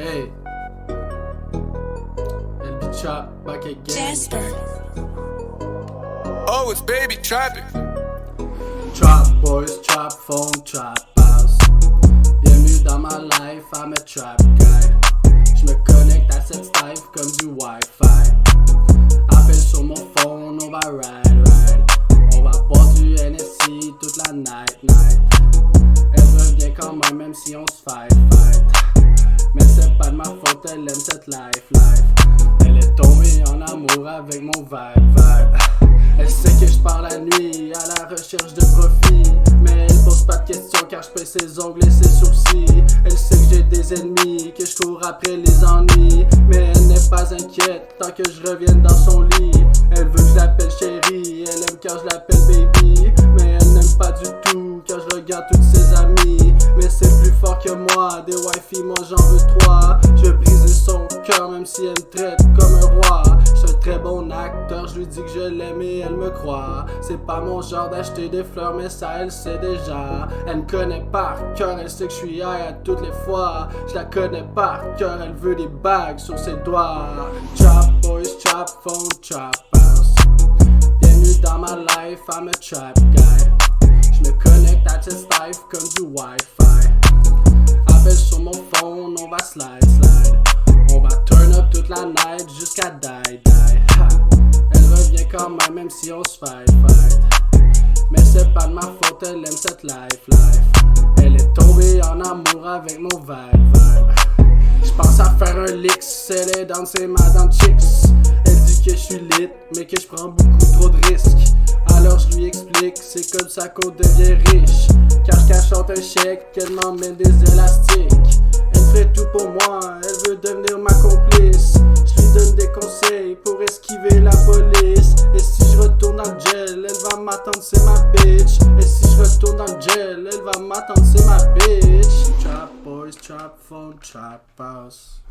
Hey, LB Chop, back again. Jasper. Oh, it's baby trapping. Trap boys, trap phone, trap house. Bienvenue dans ma life, I'm a trap guy. J'me connecte à cette Skype comme du Wi-Fi. Appel sur mon phone, on va ride. On va boire du NSC toute la night. Elle revient quand même si on se fight. Mais c'est pas de ma faute, elle aime cette life. Elle est tombée en amour avec mon vibe. Elle sait que je pars la nuit à la recherche de profit. Mais elle pose pas de questions car je paye ses ongles et ses sourcils. Elle sait que j'ai des ennemis, que je cours après les ennuis. Mais elle n'est pas inquiète tant que je revienne dans son lit. Elle veut que je l'appelle chérie, elle aime quand je l'appelle baby. Mais elle n'aime pas du tout quand je regarde toutes ses amies. Mais c'est plus fort que moi, des wifey moi j'en veux 3. Je veux briser son cœur même si elle me traite comme un roi. Je suis un très bon acteur, je lui dis que je l'aime et elle me croit. C'est pas mon genre d'acheter des fleurs mais ça elle sait déjà. Elle me connaît par cœur, elle sait que je suis high à toutes les fois. Je la connais par cœur, elle veut des bagues sur ses doigts. Trap boys, trap phone, trap house. Bienvenue dans ma life, I'm a trap guy. Je me connecte à cette life comme du Wi-Fi. Appel sur mon phone, on va slide. On va turn up toute la night jusqu'à die. Ha. Elle revient quand même si on se fight. Mais c'est pas de ma faute, elle aime cette life. Elle est tombée en amour avec mon vibe. J'pense à faire un lick, elle est dans ses madame chicks. Elle dit que je suis lit, mais que je prends beaucoup trop de risques. Alors je lui explique, c'est comme ça qu'on devient riche. Car je cachante un chèque, qu'elle m'emmène des élastiques. Elle ferait tout pour moi, elle veut devenir ma complice. Je lui donne des conseils pour esquiver la police. Et si je retourne dans le gel, elle va m'attendre, c'est ma bitch. Et si je retourne dans le gel, elle va m'attendre, c'est ma bitch. Trap boys, trap phone, trap house.